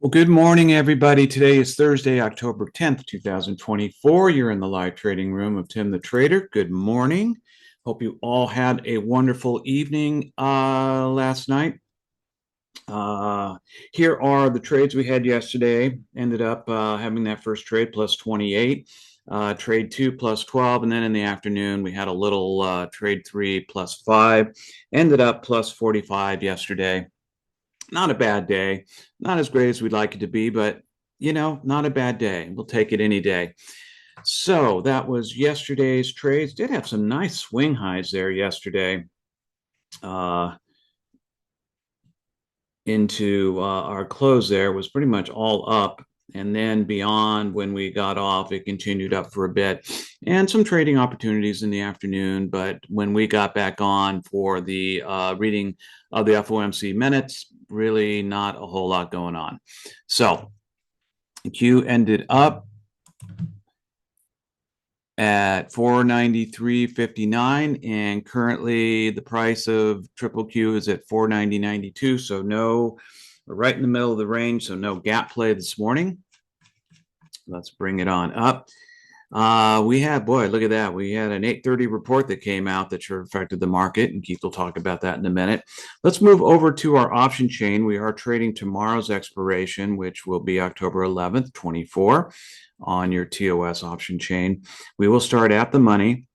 Well, good morning, everybody. Today is Thursday, October 10th, 2024. You're in the live trading room of Tim the Trader. Good morning. Hope you all had a wonderful evening last night. Uh, Here are the trades we had yesterday. Ended up having that first trade plus 28, trade two plus 12, and then in the afternoon we had a little trade three plus 5. Ended up plus 45 yesterday. Not a bad day. Not as great as we'd like it to be, but not a bad day. We'll take it any day. So that was yesterday's trades. Did have some nice swing highs there yesterday uh, into our close there was pretty much all up. And then beyond when we got off, it continued up for a bit and some trading opportunities in the afternoon. But when we got back on for the reading of the FOMC minutes, really not a whole lot going on. So Q ended up at 493.59, and currently the price of triple Q is at 490.92. So no, we're right in the middle of the range. So no gap play this morning. Let's bring it on up. We had, boy, look at that. We had an 8:30 report that came out that sure affected the market, and Keith will talk about that in a minute. Let's move over to our option chain. We are trading tomorrow's expiration, which will be October 11th, 24, on your TOS option chain. We will start at the money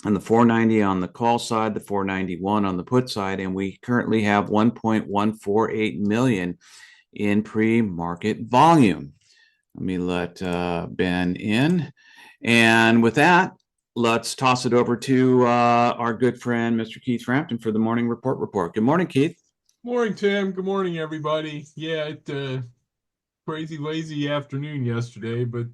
and the 490 on the call side, the 491 on the put side, and we currently have 1.148 million in pre-market volume. Let me let Ben in. And with that, let's toss it over to our good friend, Mr. Keith Frampton, for the morning report. Good morning, Keith. Morning, Tim. Good morning, everybody. Yeah, crazy lazy afternoon yesterday, but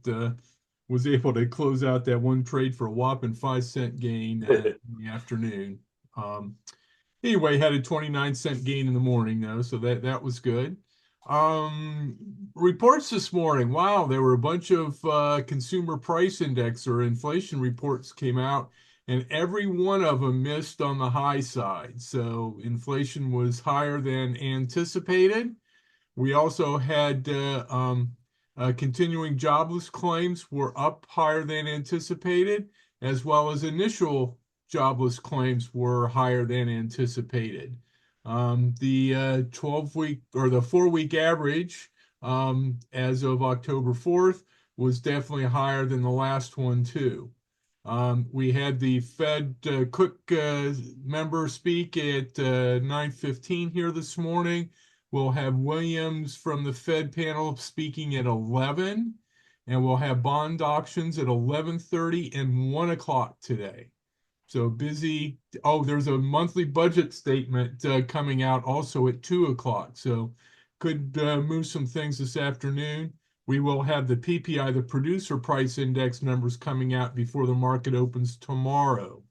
was able to close out that one trade for a whopping 5 cent gain in the afternoon. Um, anyway, had a 29 cent gain in the morning though, so that was good. Um, Reports this morning. Wow, there were a bunch of consumer price index or inflation reports came out, and every one of them missed on the high side. So inflation was higher than anticipated. We also had continuing jobless claims were up higher than anticipated, as well as initial jobless claims were higher than anticipated. The 12-week or the 4-week average as of October 4th was definitely higher than the last one, too. We had the Fed Cook member speak at 9:15 here this morning. We'll have Williams from the Fed panel speaking at 11, and we'll have bond auctions at 11:30 and 1 o'clock today. So busy. Oh, there's a monthly budget statement coming out also at 2 o'clock. So could move some things this afternoon. We will have the PPI, the producer price index numbers coming out before the market opens tomorrow.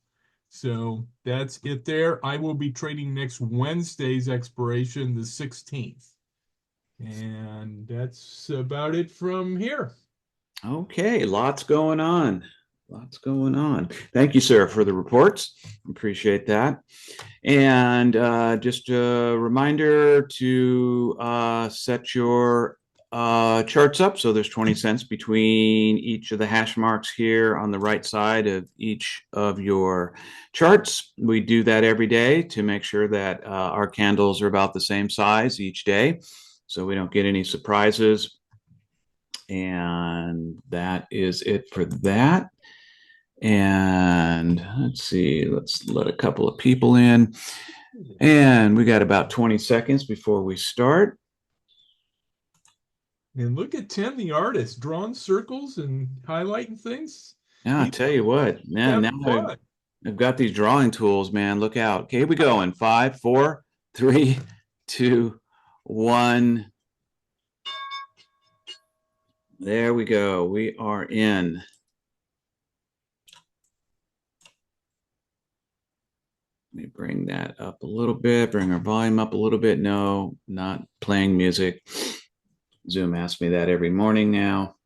So that's it there. I will be trading next Wednesday's expiration, the 16th. And that's about it from here. Okay, lots going on. Lots going on. Thank you, sir, for the reports. Appreciate that. And just a reminder to set your charts up. So there's 20 cents between each of the hash marks here on the right side of each of your charts. We do that every day to make sure that our candles are about the same size each day so we don't get any surprises. And that is it for that. And let's see, let's let a couple of people in. And we got about 20 seconds before we start. And look at Tim, the artist, drawing circles and highlighting things. Yeah, I He's tell you what, man, now having I've, fun. I've got these drawing tools, man. Look out. Okay, here we go in 5, 4, 3, 2, 1. There we go. We are in. Let me bring that up a little bit, bring our volume up a little bit. No, not playing music. Zoom asks me that every morning now.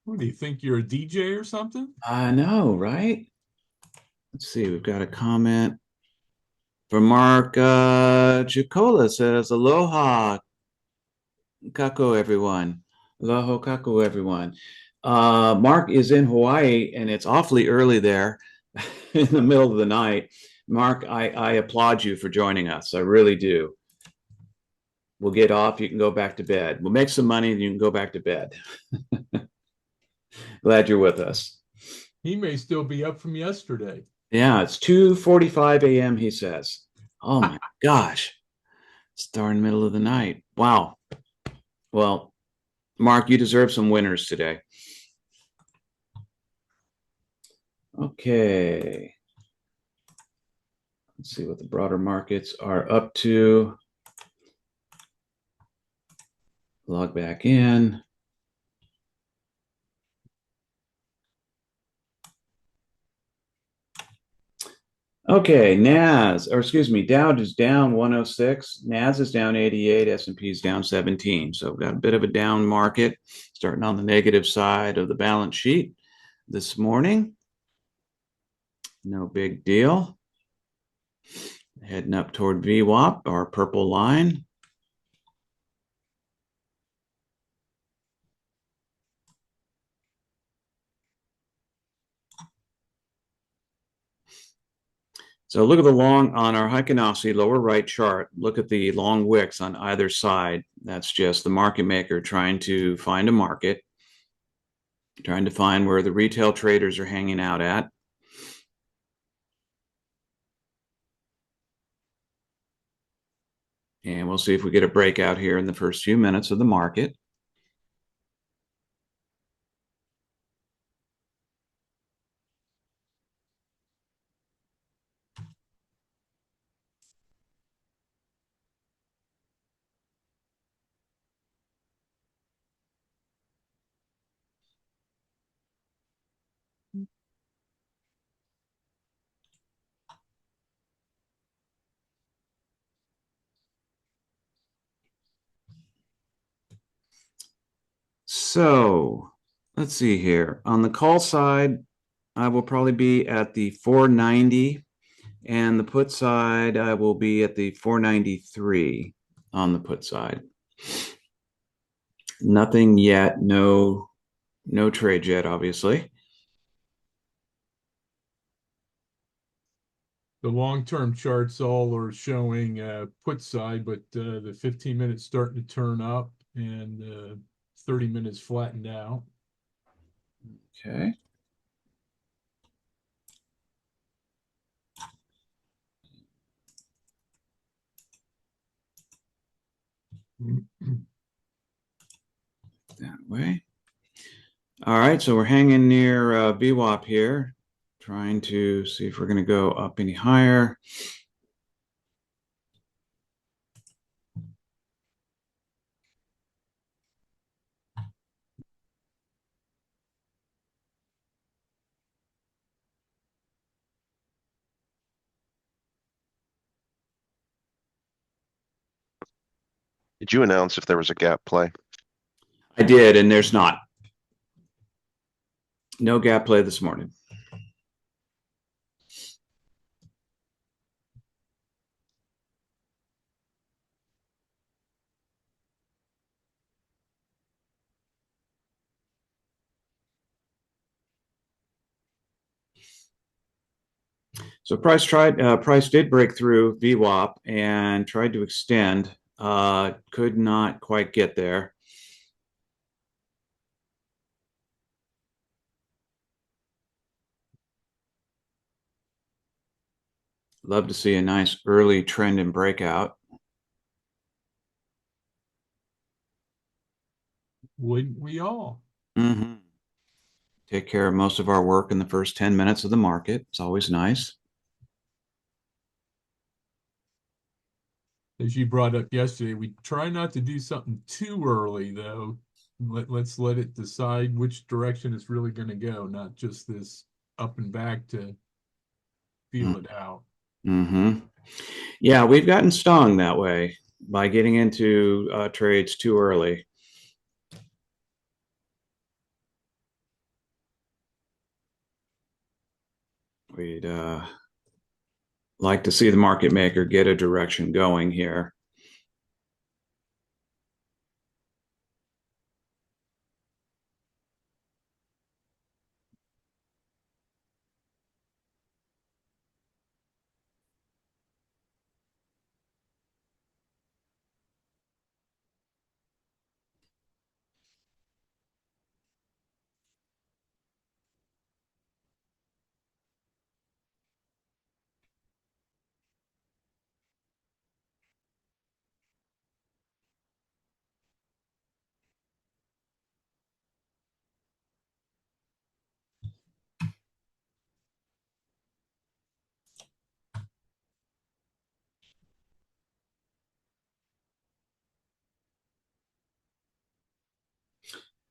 What do you think? You're a DJ or something? I know, right? Let's see. We've got a comment. From Mark Chicola says, Aloha, kako, everyone. Aloha, kako, everyone. Mark is in Hawaii, and it's awfully early there in the middle of the night. Mark, I applaud you for joining us. I really do. We'll get off. You can go back to bed. We'll make some money, and you can go back to bed. Glad you're with us. He may still be up from yesterday. Yeah, it's 2:45 a.m., he says. Oh my gosh. It's darn middle of the night. Wow. Well, Mark, you deserve some winners today. Okay. Let's see what the broader markets are up to. Log back in. Okay, Dow is down 106. NAS is down 88. S&P is down 17. So we've got a bit of a down market starting on the negative side of the balance sheet this morning. No big deal. Heading up toward VWAP, our purple line. So look at the long on our Heikenausi lower right chart. Look at the long wicks on either side. That's just the market maker trying to find a market, trying to find where the retail traders are hanging out at. And we'll see if we get a breakout here in the first few minutes of the market. So let's see here. On the call side, I will probably be at the 490, and the put side, I will be at the 493 on the put side. Nothing yet, no trade yet, obviously. The long-term charts all are showing put side, but the 15 minutes starting to turn up and 30 minutes flattened out. Okay. That way. All right, so we're hanging near VWAP here, trying to see if we're going to go up any higher. Did you announce if there was a gap play? I did, and there's not. No gap play this morning. So price did break through VWAP and tried to extend. Could not quite get there. Love to see a nice early trend and breakout. Wouldn't we all? Mm-hmm. Take care of most of our work in the first 10 minutes of the market. It's always nice. As you brought up yesterday, we try not to do something too early, though. Let's let it decide which direction it's really going to go, not just this up and back to feel it out. Mm-hmm. Yeah, we've gotten stung that way by getting into trades too early. We'd Like to see the market maker get a direction going here.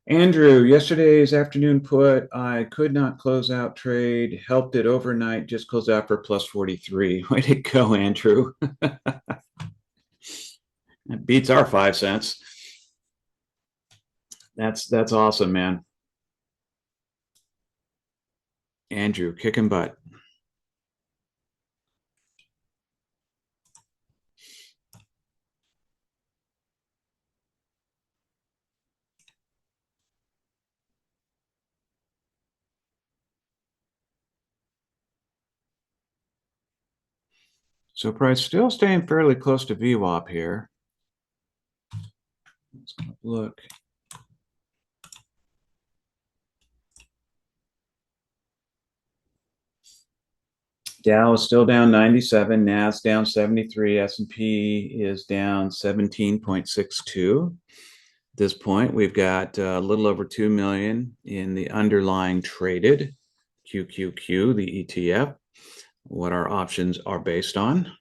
Andrew, yesterday's afternoon put, I could not close out trade, helped it overnight, just closed out for plus 43. Way to go, Andrew. That beats our 5 cents. That's awesome, man. Andrew, kicking butt. So price still staying fairly close to VWAP here. Let's look. Dow is still down 97, Nas down 73, S&P is down 17.62. At this point, we've got a little over 2 million in the underlying traded QQQ, the ETF, what our options are based on.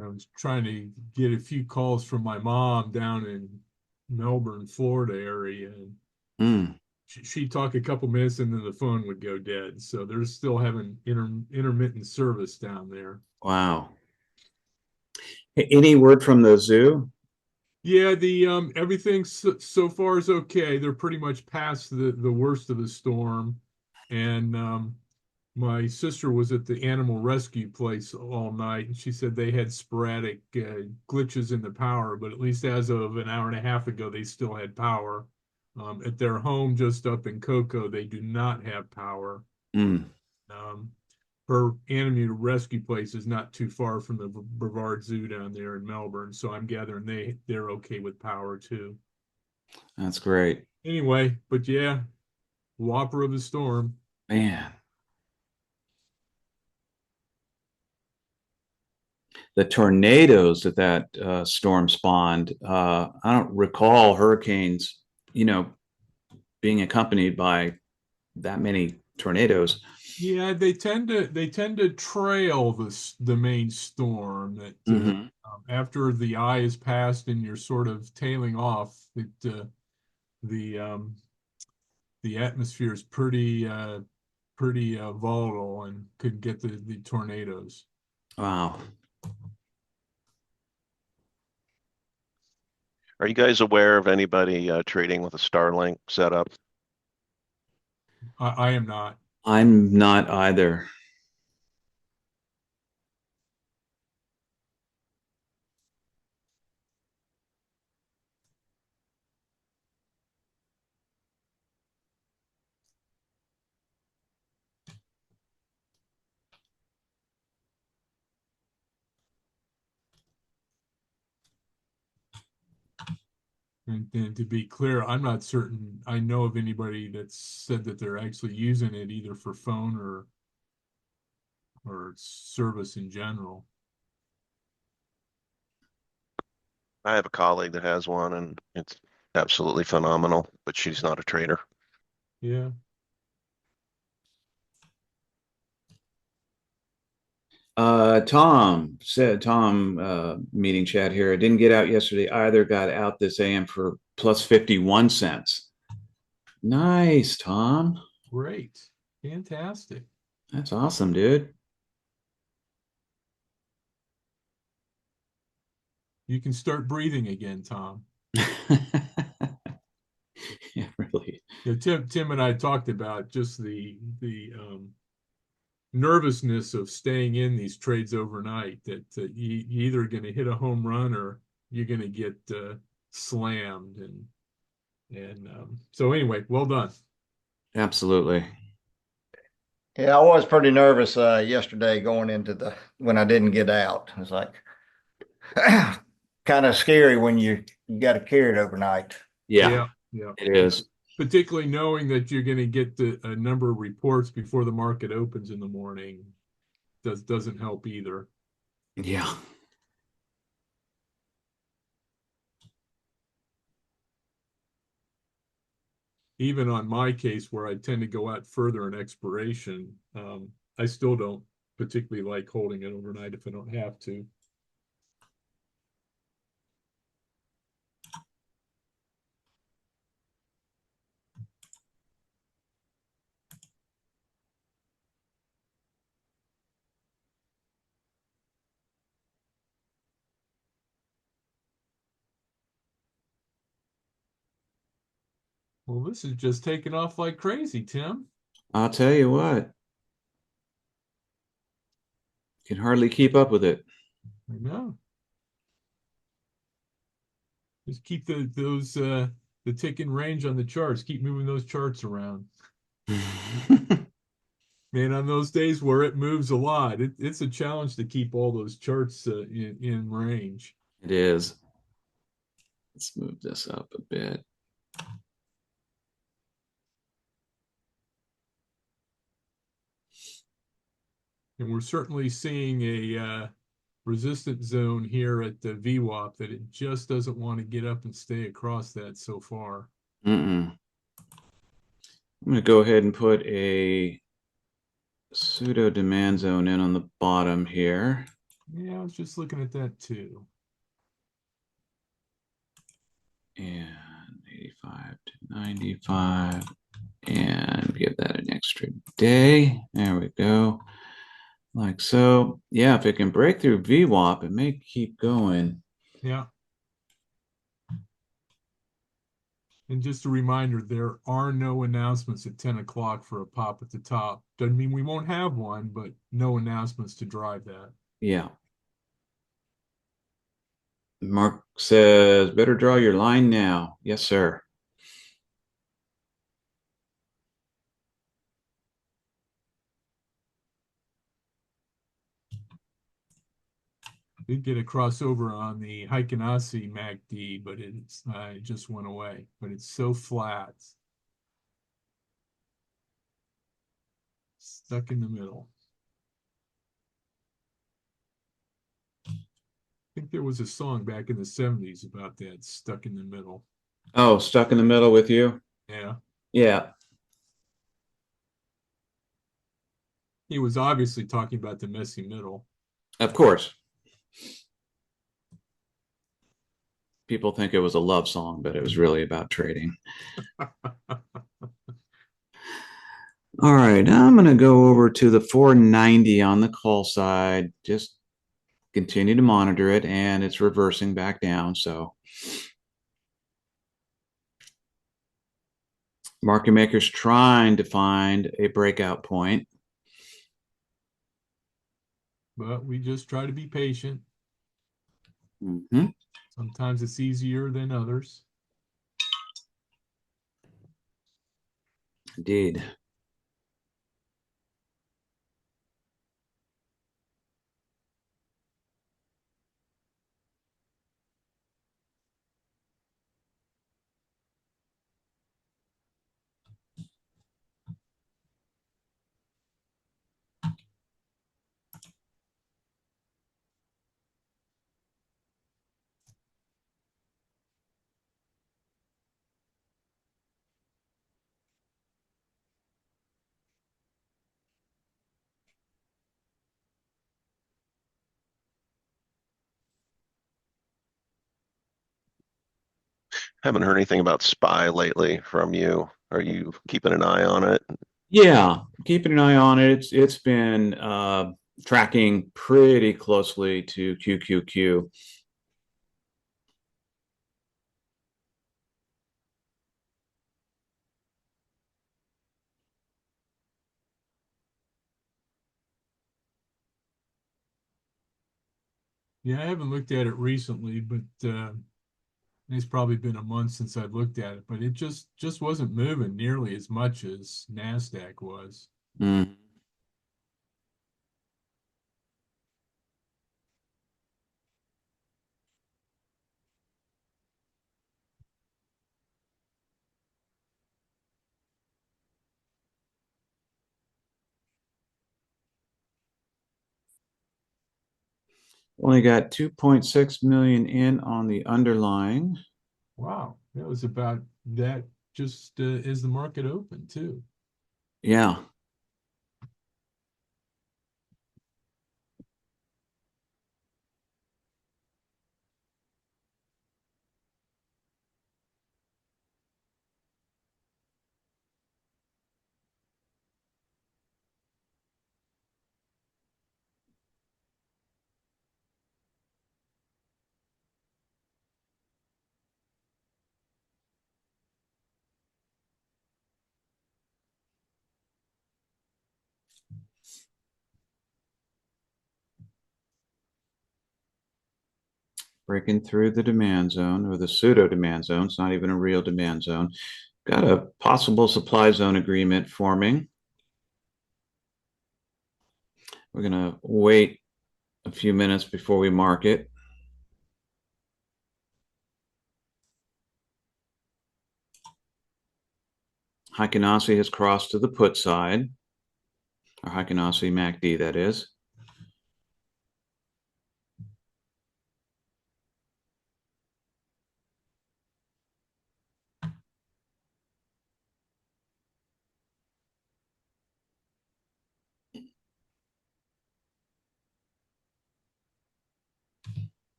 I was trying to get a few calls from my mom down in Melbourne, Florida area, and Mm, she'd talk a couple minutes and then the phone would go dead. So they're still having intermittent service down there. wow. Any word from the zoo? Yeah, the everything so far is okay. They're pretty much past the worst of the storm, and my sister was at the animal rescue place all night, and she said they had sporadic glitches in the power, but at least as of an hour and a half ago, they still had power. At their home just up in Cocoa, they do not have power. Mm, Um, her animal rescue place is not too far from the Brevard Zoo down there in Melbourne, so I'm gathering they're okay with power too. that's great. Anyway, but yeah, whopper of a storm. Man, the tornadoes that storm spawned, I don't recall hurricanes, being accompanied by that many tornadoes. Yeah, they tend to trail the main storm that Mm-hmm. after the eye is passed and you're sort of tailing off, the um, the atmosphere is pretty volatile and could get the tornadoes. Wow. Are you guys aware of anybody trading with a Starlink setup? I am not. I'm not either. And to be clear, I'm not certain I know of anybody that's said that they're actually using it either for phone or service in general. I have a colleague that has one and it's absolutely phenomenal, but she's not a trader. Yeah. Tom said, meeting chat here. I didn't get out yesterday either. Got out this AM for plus 51 cents. Nice, Tom. Great. Fantastic. That's awesome, dude. You can start breathing again, Tom. Yeah, really. Tim and I talked about just the nervousness of staying in these trades overnight. That you either going to hit a home run or you're going to get slammed. And so anyway, well done. Absolutely. Yeah, I was pretty nervous yesterday going into when I didn't get out. It was like kind of scary when you got to carry it overnight. Yeah, Yeah. it is. Particularly knowing that you're going to get a number of reports before the market opens in the morning doesn't help either. Yeah. Even on my case, where I tend to go out further in expiration, I still don't particularly like holding it overnight if I don't have to. Well, this is just taking off like crazy, Tim. I'll tell you what, can hardly keep up with it. I know. Just keep the tick in range on the charts. Keep moving those charts around. Man, on those days where it moves a lot, it's a challenge to keep all those charts in range. It is. Let's move this up a bit. And we're certainly seeing a resistance zone here at the VWAP that it just doesn't want to get up and stay across that so far. I'm going to go ahead and put a pseudo demand zone in on the bottom here. Yeah, I was just looking at that too. And 85 to 95. And give that an extra day. There we go. Like so. Yeah, if it can break through VWAP, it may keep going. Yeah. And just a reminder, there are no announcements at 10 o'clock for a pop at the top. Doesn't mean we won't have one, but no announcements to drive that. Yeah. Mark says, better draw your line now. Yes, sir. Did get a crossover on the Heikenase MACD, but it just went away. But it's so flat. Stuck in the middle. I think there was a song back in the 70s about that, stuck in the middle. Oh, stuck in the middle with you? Yeah. Yeah. He was obviously talking about the messy middle. Of course. People think it was a love song, but it was really about trading. All right, I'm going to go over to the 490 on the call side. Just continue to monitor it, and it's reversing back down. So market makers trying to find a breakout point. But we just try to be patient. Mm-hmm. Sometimes it's easier than others. Indeed. Haven't heard anything about SPY lately from you. Are you keeping an eye on it? Yeah, keeping an eye on it. It's been tracking pretty closely to QQQ. Yeah, I haven't looked at it recently, but it's probably been a month since I've looked at it, but it just wasn't moving nearly as much as NASDAQ was. Mm. Only got 2.6 million in on the underlying. Wow, that was about that just as the market opened too. Yeah. Breaking through the demand zone or the pseudo demand zone. It's not even a real demand zone. Got a possible supply zone agreement forming. We're going to wait a few minutes before we mark it. Heikenase has crossed to the put side, or Heikenase MACD, that is.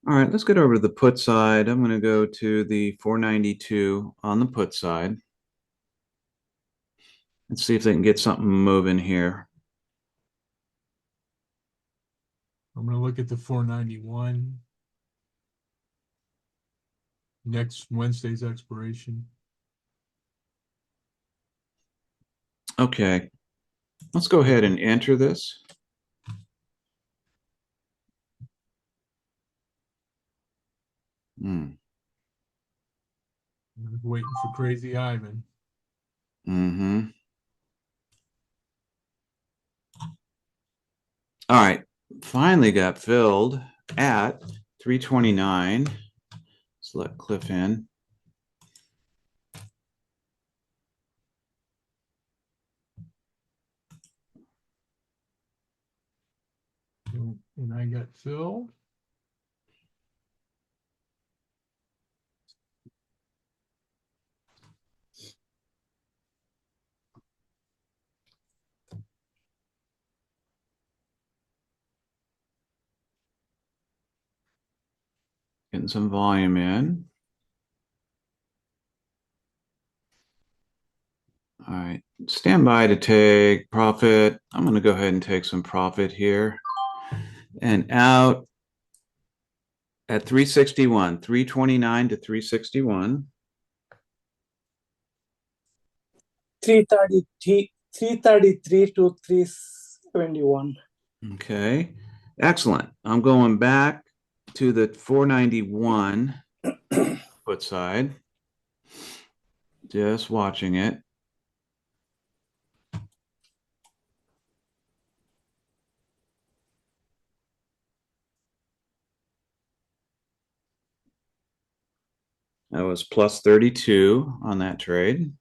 All right, let's get over to the put side. I'm going to go to the 492 on the put side and see if they can get something moving here. I'm going to look at the 491 next Wednesday's expiration. Okay, let's go ahead and enter this. I'm waiting for Crazy Ivan. Mm-hmm. All right, finally got filled at 329. Let's let Cliff in. And I got filled. Getting some volume in. All right, stand by to take profit. I'm going to go ahead and take some profit here. And out at 361, 329 to 361. 333 to 371. Okay, excellent. I'm going back to the 491 put side. Just watching it. That was plus 32 on that trade.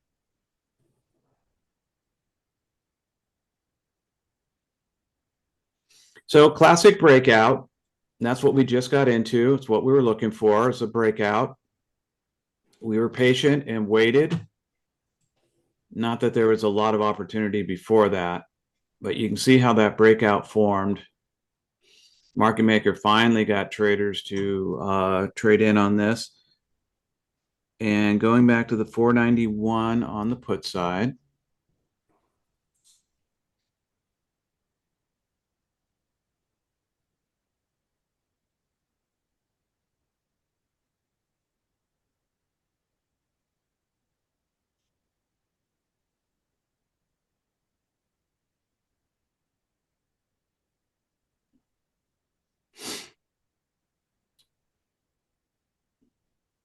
So classic breakout. That's what we just got into. It's what we were looking for, is a breakout. We were patient and waited. Not that there was a lot of opportunity before that, but you can see how that breakout formed. Market maker finally got traders to trade in on this. And going back to the 491 on the put side.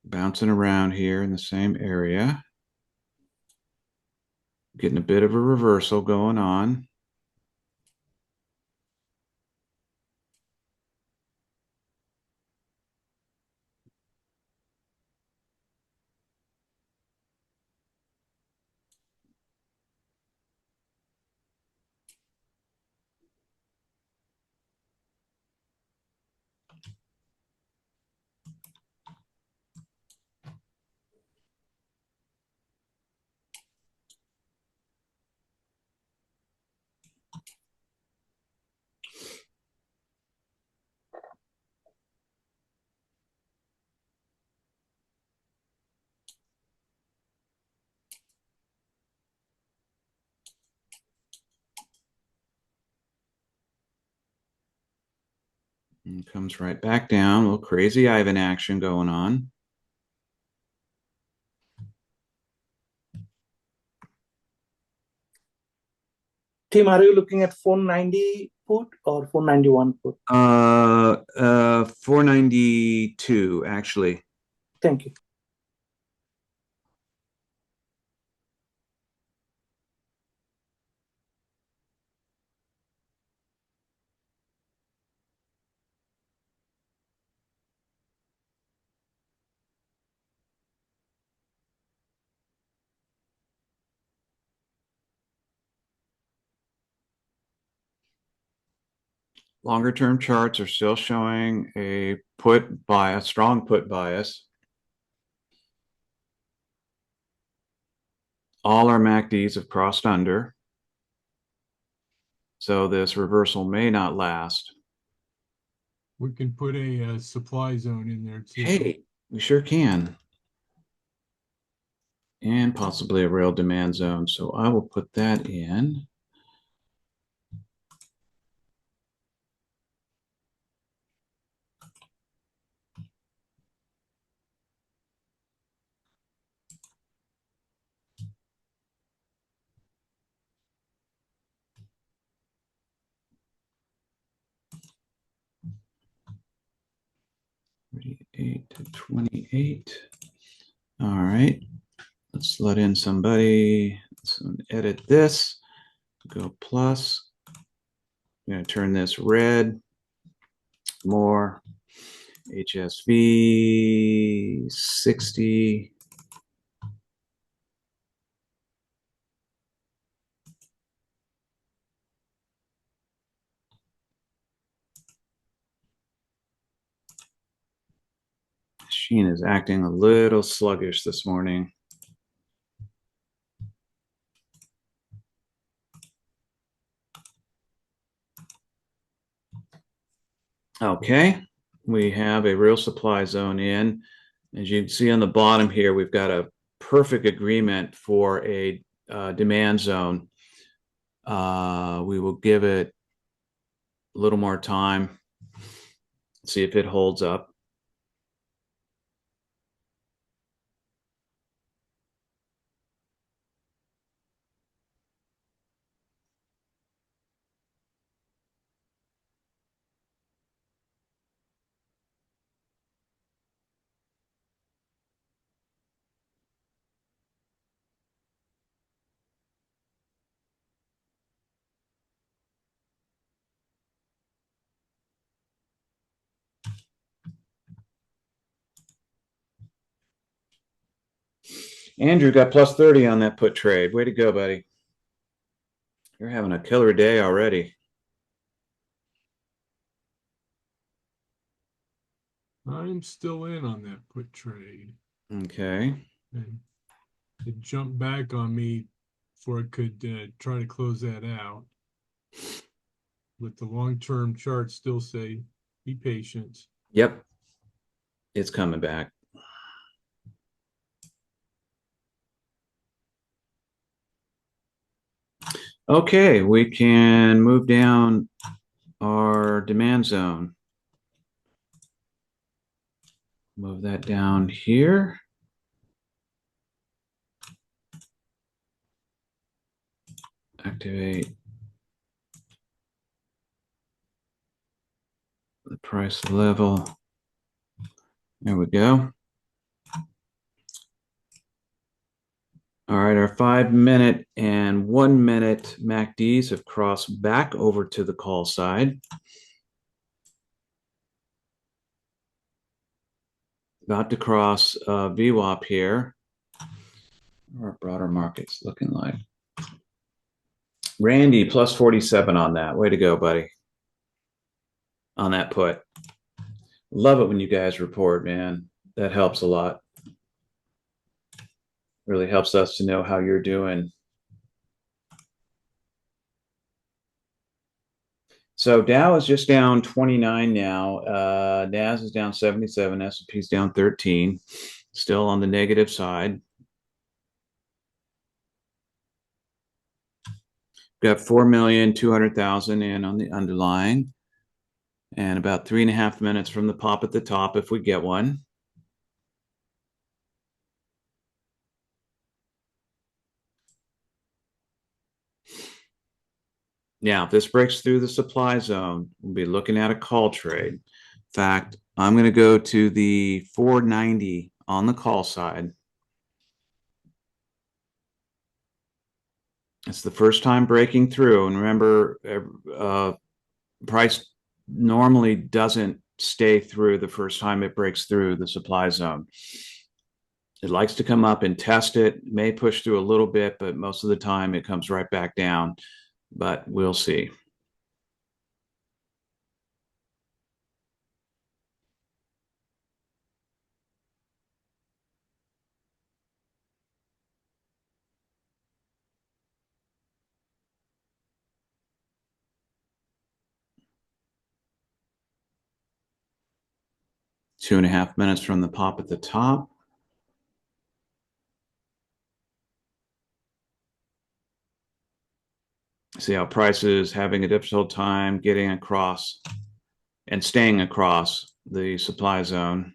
bouncing around here in the same area. Getting a bit of a reversal going on. And comes right back down. A little crazy Ivan action going on. Team, are you looking at 490 put or 491 put? 492 actually. Thank you. Longer term charts are still showing a put bias, strong put bias. All our MACDs have crossed under. So this reversal may not last. We can put a supply zone in there too. Hey, we sure can. And possibly a real demand zone. So I will put that in. $38 to $28. All right. Let's let in somebody. Let's edit this. Go plus. I'm going to turn this red. More. HSV 60. Machine is acting a little sluggish this morning. Okay, we have a real supply zone in. As you can see on the bottom here, we've got a perfect agreement for a demand zone. We will give it a little more time, see if it holds up. Andrew got plus 30 on that put trade. Way to go, buddy. You're having a killer day already. I'm still in on that put trade. Okay. And it jumped back on me before I could try to close that out. With the long-term chart still say, be patient. Yep. It's coming back. Okay, we can move down our demand zone. Move that down here. Activate the price level. There we go. All right, our 5 minute and 1 minute MACDs have crossed back over to the call side. About to cross VWAP here. What are broader markets looking like? Randy, plus 47 on that. Way to go, buddy. On that put. Love it when you guys report, man. That helps a lot. Really helps us to know how you're doing. So Dow is just down 29 now. NAS is down 77. S&P is down 13. Still on the negative side. Got 4,200,000 in on the underlying. And about 3.5 minutes from the pop at the top if we get one. Now, if this breaks through the supply zone, we'll be looking at a call trade. In fact, I'm going to go to the 490 on the call side. It's the first time breaking through. And remember, price normally doesn't stay through the first time it breaks through the supply zone. It likes to come up and test it, may push through a little bit, but most of the time it comes right back down. But we'll see. Two and a half minutes from the pop at the top. See how price is having a difficult time getting across and staying across the supply zone.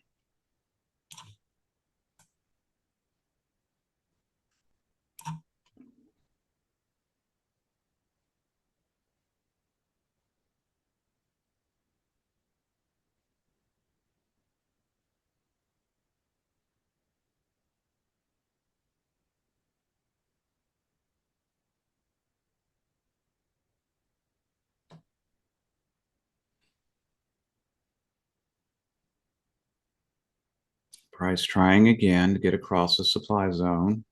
Price trying again to get across the supply zone.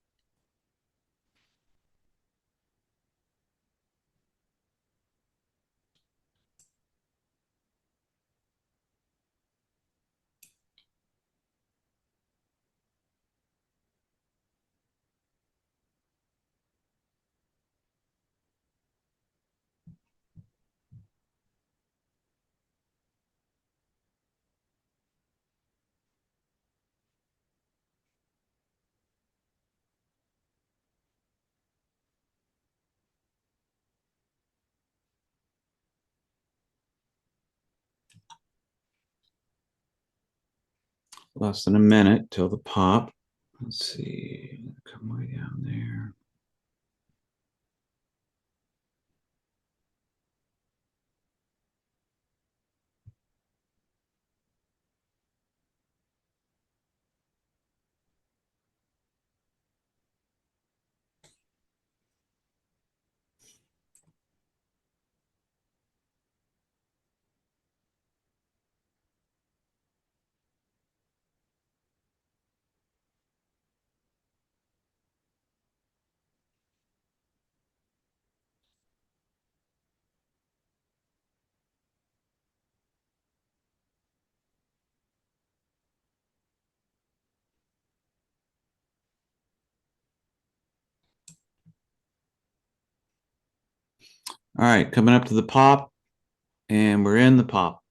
Less than a minute till the pop. Let's see, come way down there. All right, coming up to the pop, and we're in the pop.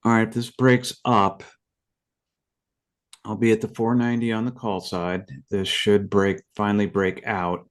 All right, this breaks up. I'll be at the 490 on the call side. This should finally break out.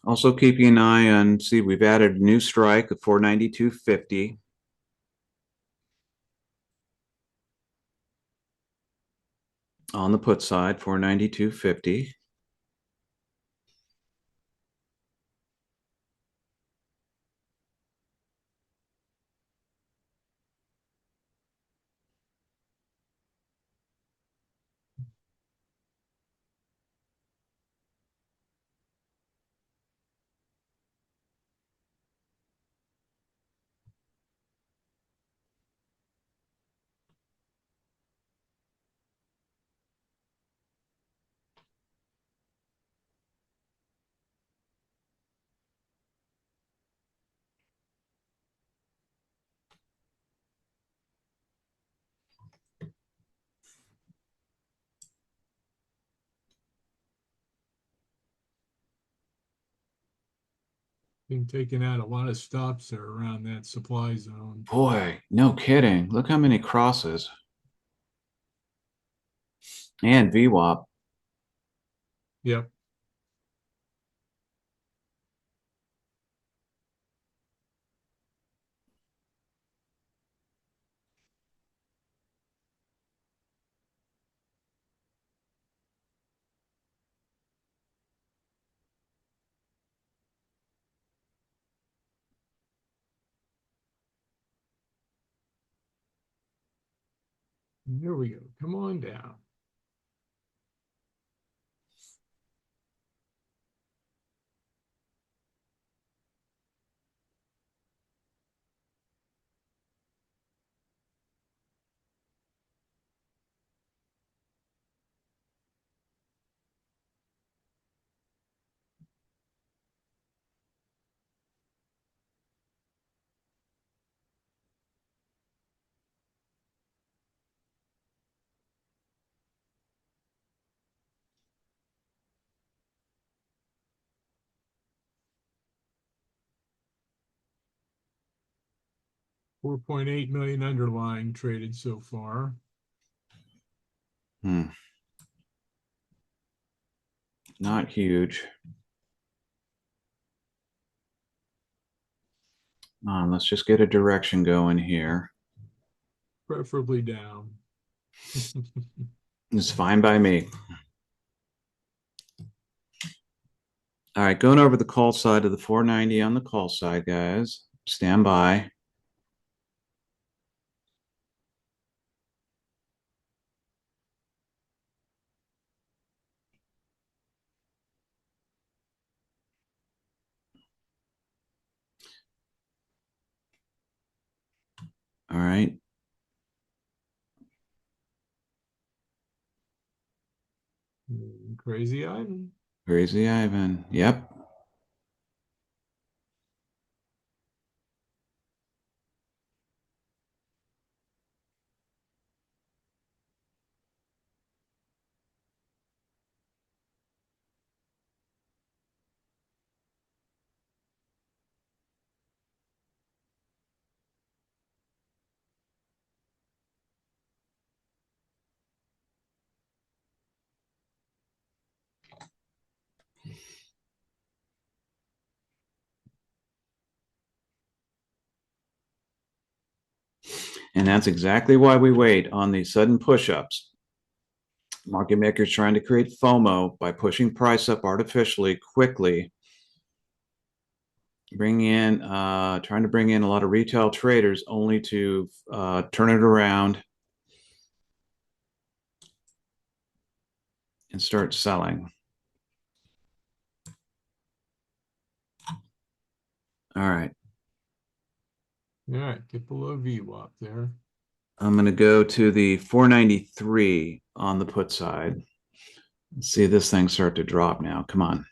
Also keeping an eye on, see, we've added a new strike of 492.50. On the put side, 492.50. Been taking out a lot of stops there around that supply zone. Boy, no kidding. Look how many crosses. And VWAP. Yep. There we go. Come on down. $4.8 million underlying traded so far. Not huge. Let's just get a direction going here. Preferably down. It's fine by me. All right, going over the call side of the 490 on the call side, guys. Stand by. right. Crazy Ivan. Crazy Ivan. Yep. And that's exactly why we wait on these sudden push-ups. Market makers trying to create FOMO by pushing price up artificially quickly, trying to bring in a lot of retail traders only to turn it around and start selling. All right. All right, get below VWAP there. I'm going to go to the 493 on the put side. Let's see this thing start to drop now. Come on.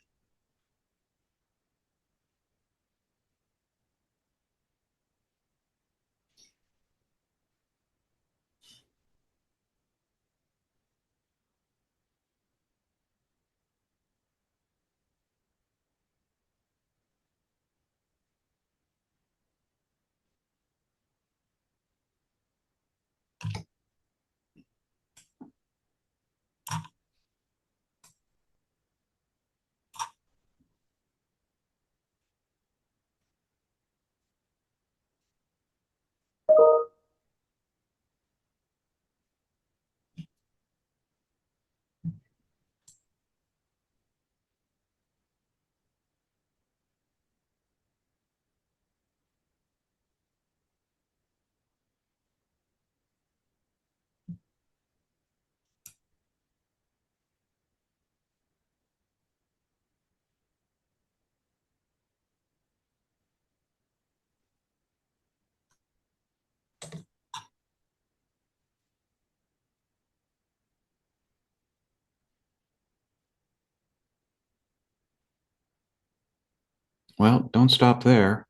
Well, don't stop there.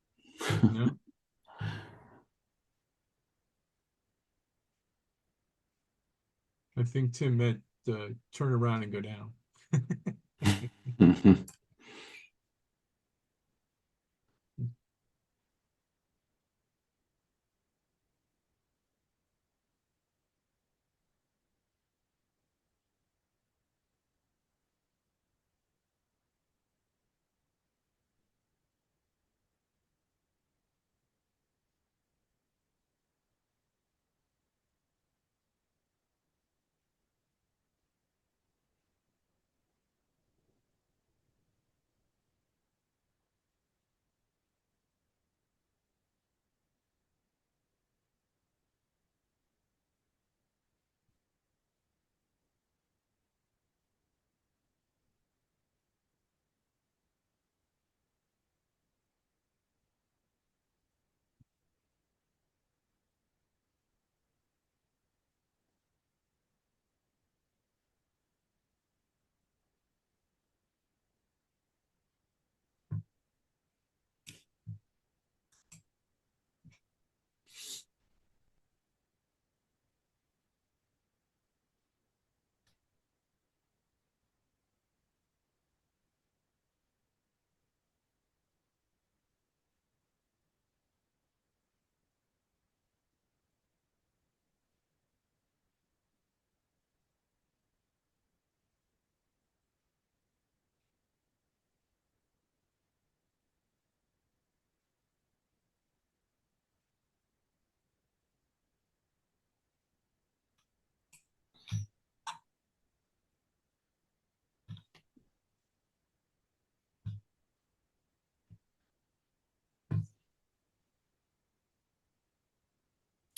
No. I think Tim meant turn around and go down.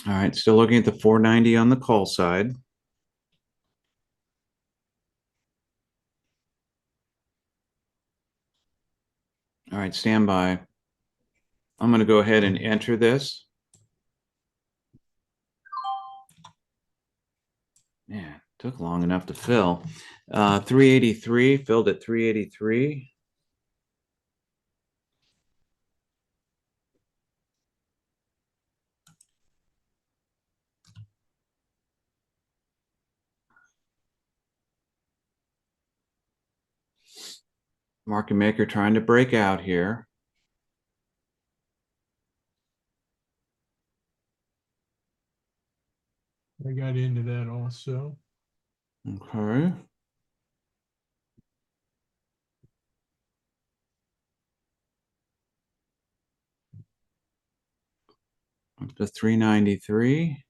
All right, still looking at the 490 on the call side. All right, stand by. I'm going to go ahead and enter this. Man, took long enough to fill. 383 filled at 383. Market maker trying to break out here. I got into that also. Okay. Up to 393.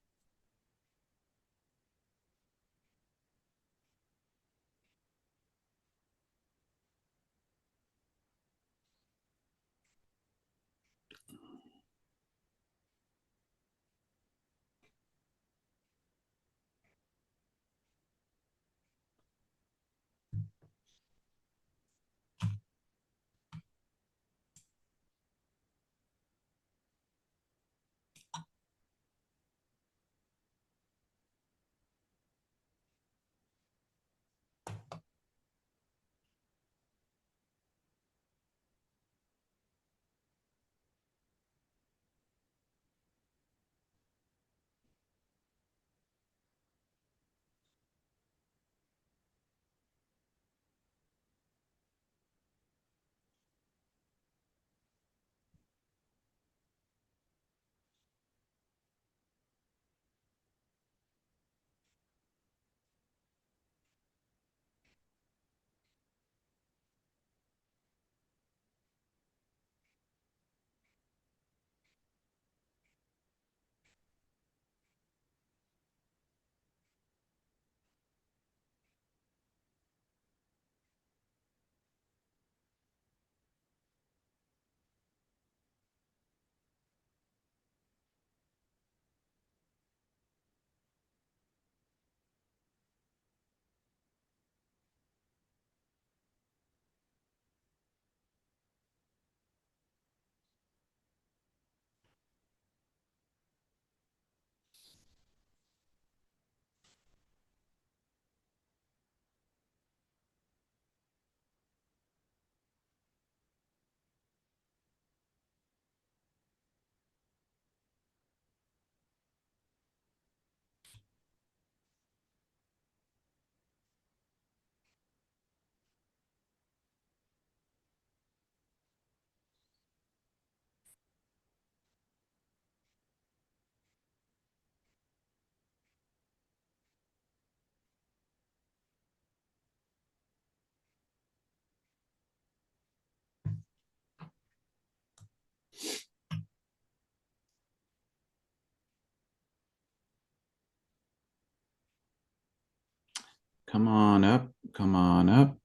Come on up. Come on up.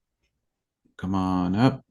Come on up.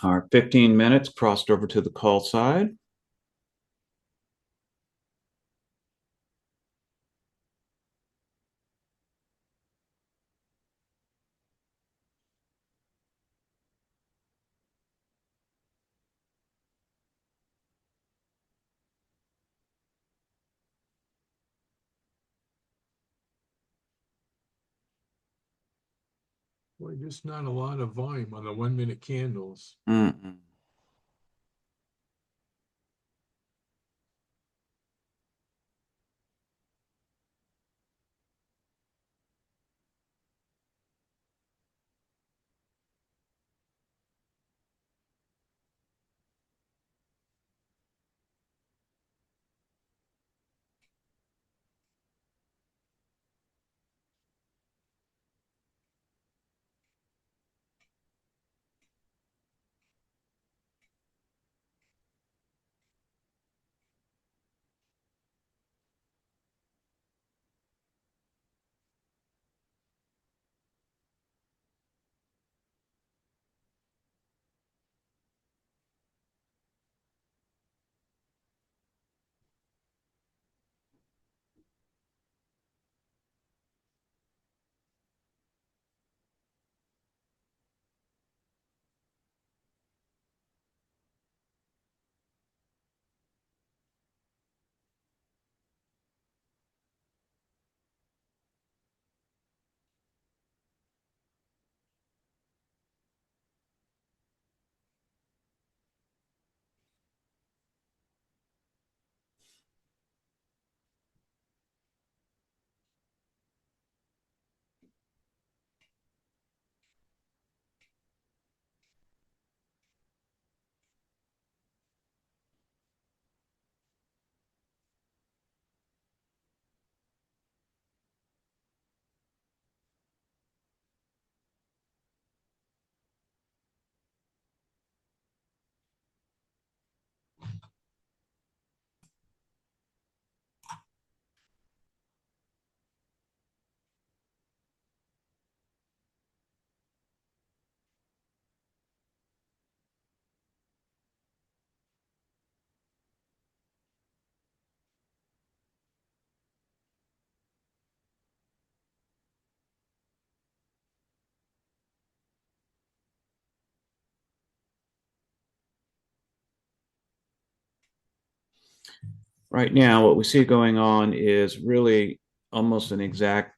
Our 15 minutes crossed over to the call side. Boy, just not a lot of volume on the 1 minute candles. Mm-mm. Right now, what we see going on is really almost an exact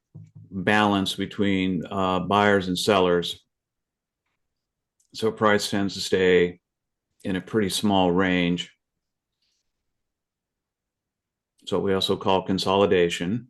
balance between buyers and sellers. So price tends to stay in a pretty small range. So we also call consolidation.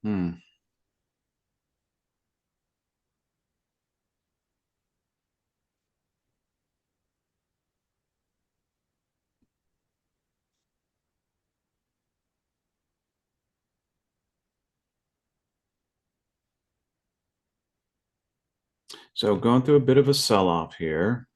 Hmm. So going through a bit of a sell-off here.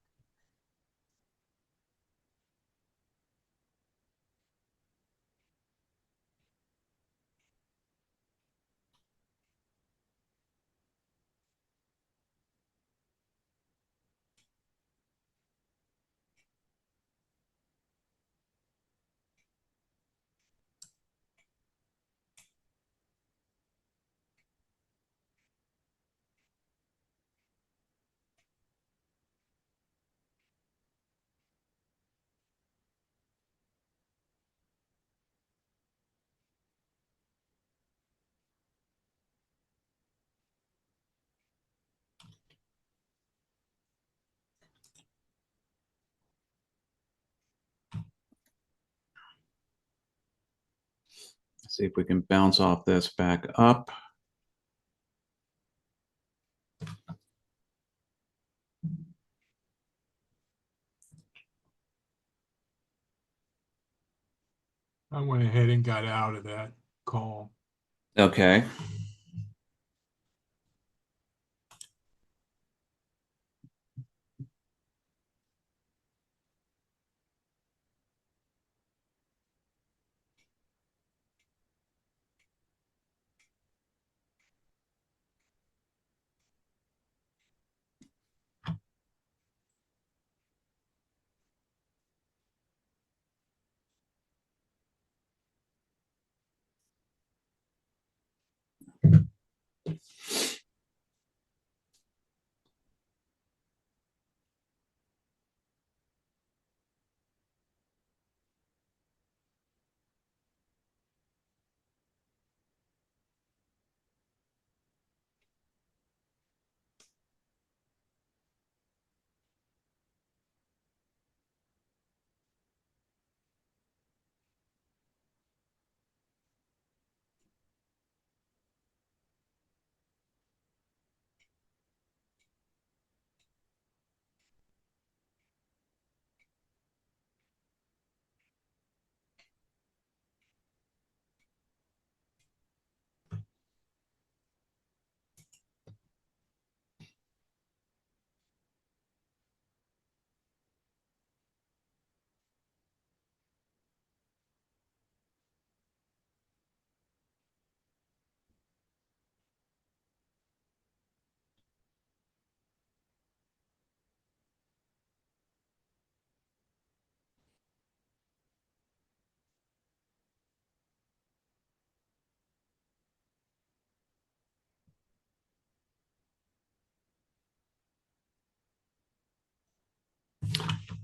See if we can bounce off this back up. I went ahead and got out of that call. Okay.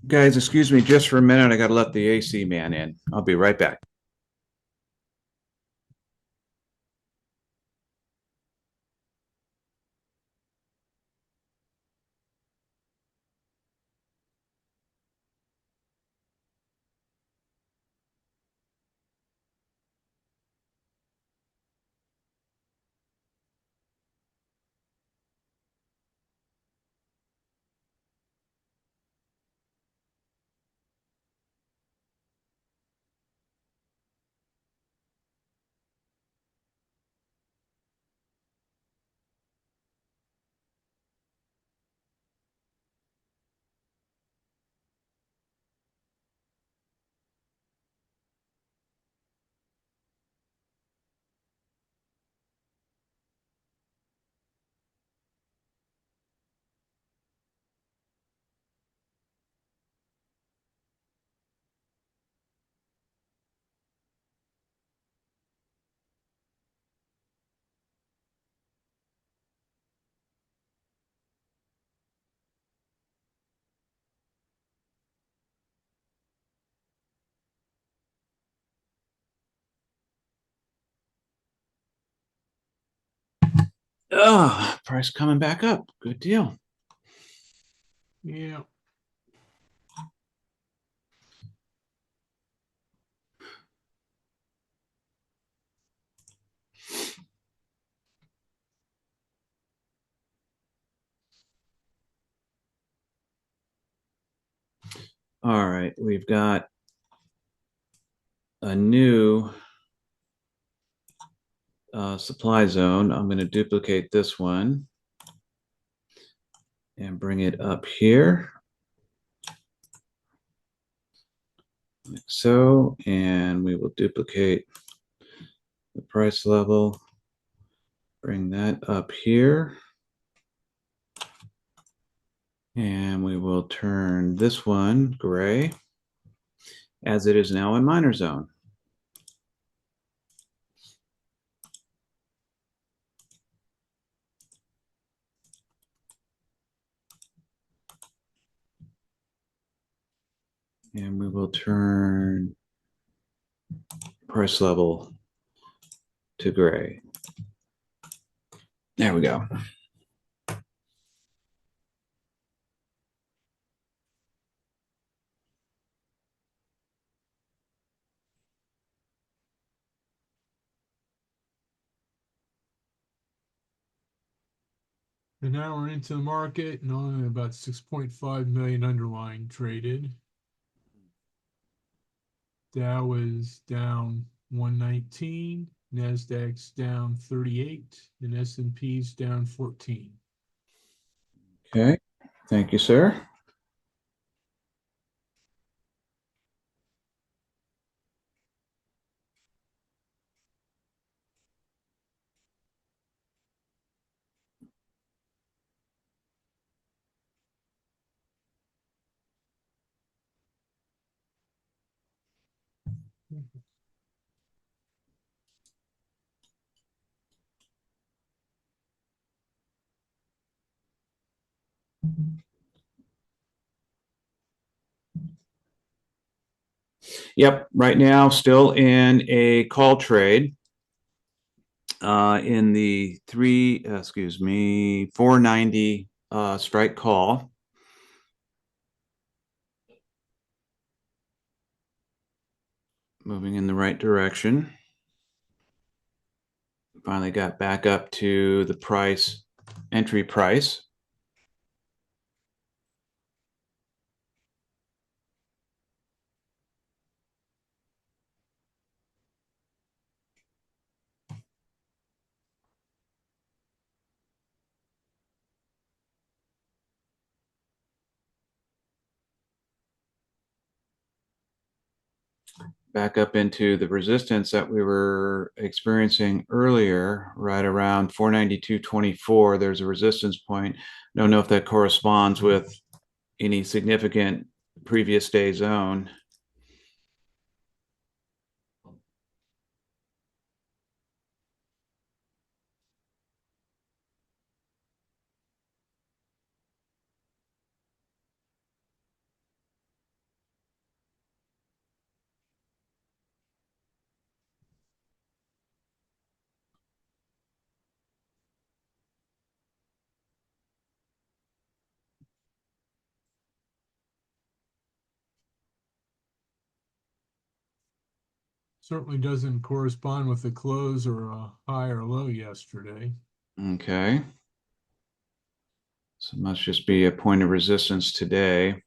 Guys, excuse me just for a minute. I got to let the AC man in. I'll be right back. Oh, price coming back up. Good deal. Yeah. All right, we've got a new supply zone. I'm going to duplicate this one and bring it up here, like so. And we will duplicate the price level, bring that up here. And we will turn this one gray as it is now in minor zone. And we will turn price level to gray. There we go. And now we're into the market and only about 6.5 million underlying traded. Dow is down 119, Nasdaq's down 38, and S&P's down 14. Okay. Thank you, sir. Yep. Right now, still in a call trade in the 490 strike call. Moving in the right direction. Finally got back up to the price, entry price. Back up into the resistance that we were experiencing earlier, right around 492.24. There's a resistance point. Don't know if that corresponds with any significant previous day zone. Certainly doesn't correspond with the close or a high or low yesterday. Okay. So it must just be a point of resistance today.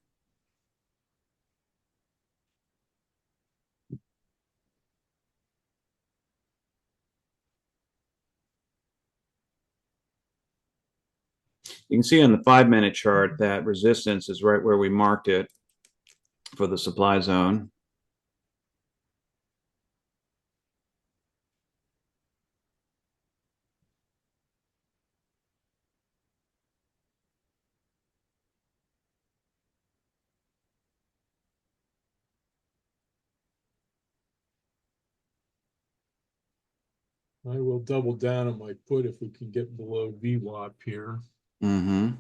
You can see on the 5-minute chart that resistance is right where we marked it for the supply zone. I will double down on my put if we can get below VWAP here. Mm-hmm.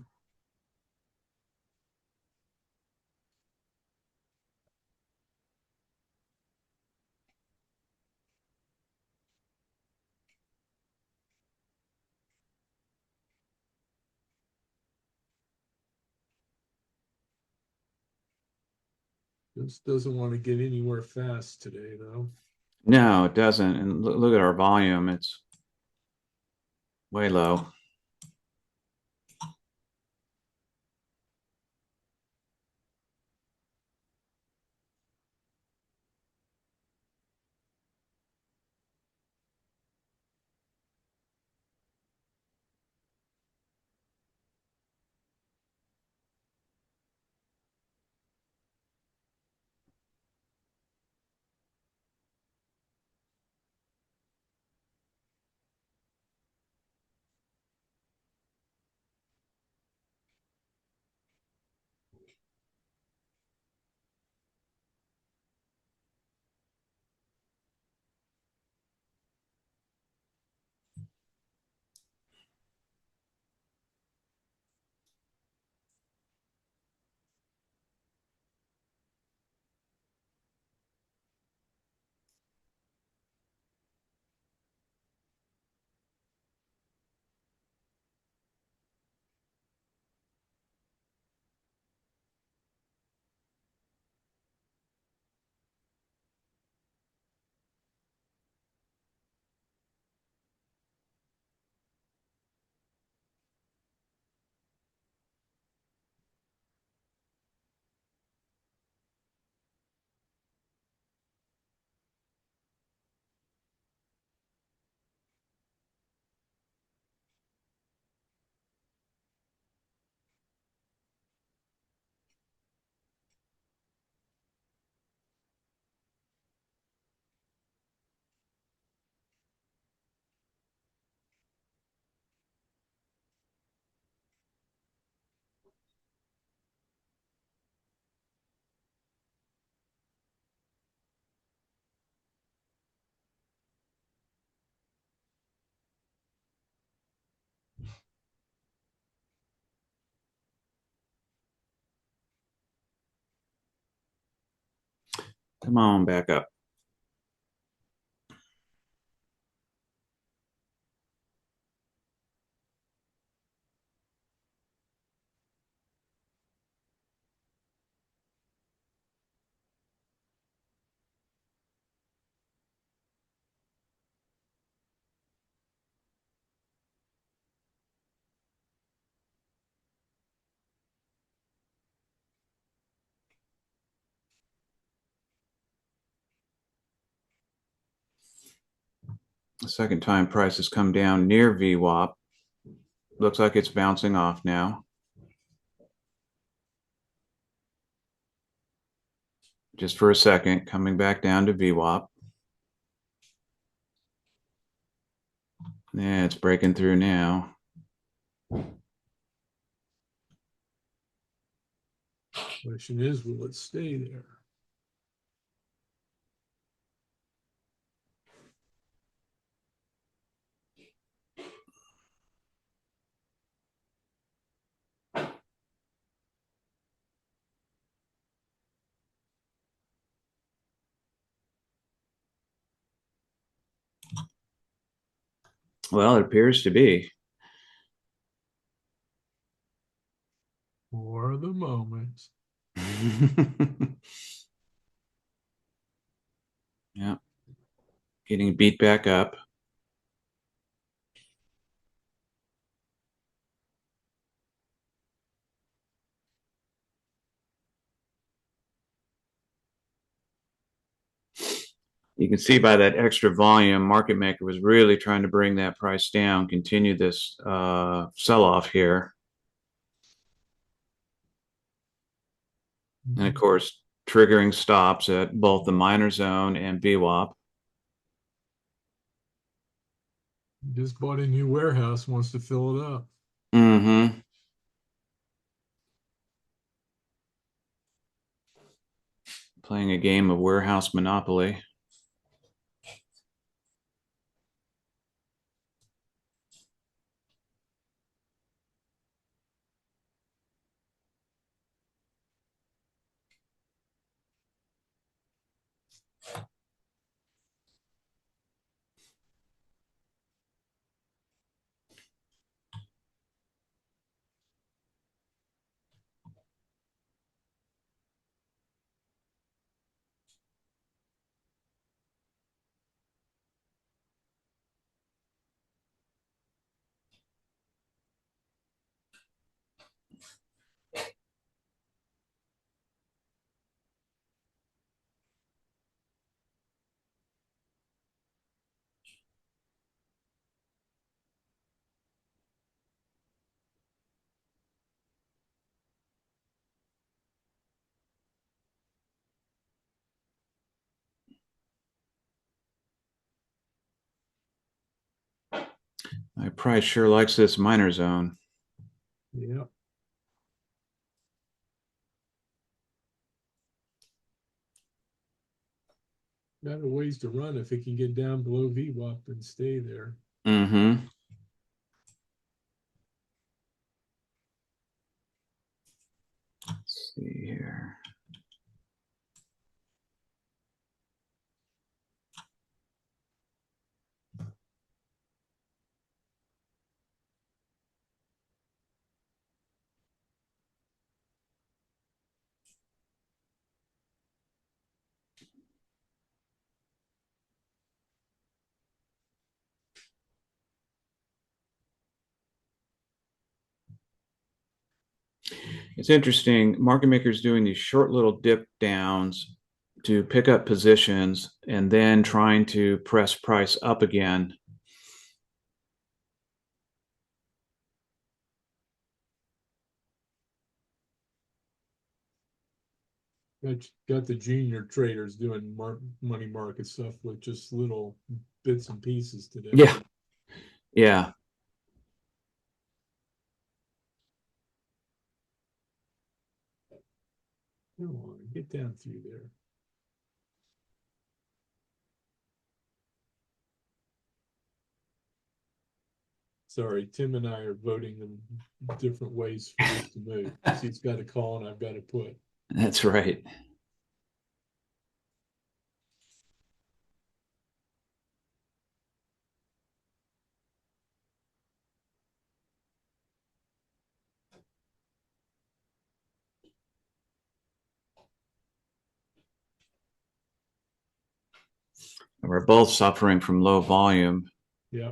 Just doesn't want to get anywhere fast today, though. No, it doesn't. And look at our volume. It's way low. Come on, back up. The second time price has come down near VWAP. Looks like it's bouncing off now. Just for a second, coming back down to VWAP. Yeah, it's breaking through now. Question is, will it stay there? Well, it appears to be. For the moment. Yeah. Getting beat back up. You can see by that extra volume, market maker was really trying to bring that price down, continue this sell-off here. And of course, triggering stops at both the minor zone and VWAP. Just bought a new warehouse, wants to fill it up. Mm-hmm. Playing a game of warehouse monopoly. My price sure likes this minor zone. Yeah. Got a ways to run if it can get down below VWAP and stay there. Mm-hmm. Let's see here. It's interesting. Market makers doing these short little dip downs to pick up positions and then trying to press price up again. Got the junior traders doing money market stuff with just little bits and pieces today. Yeah. Yeah. Come on, get down through there. Sorry, Tim and I are voting in different ways for this to move. He's got a call and I've got to put. That's right. We're both suffering from low volume. Yeah.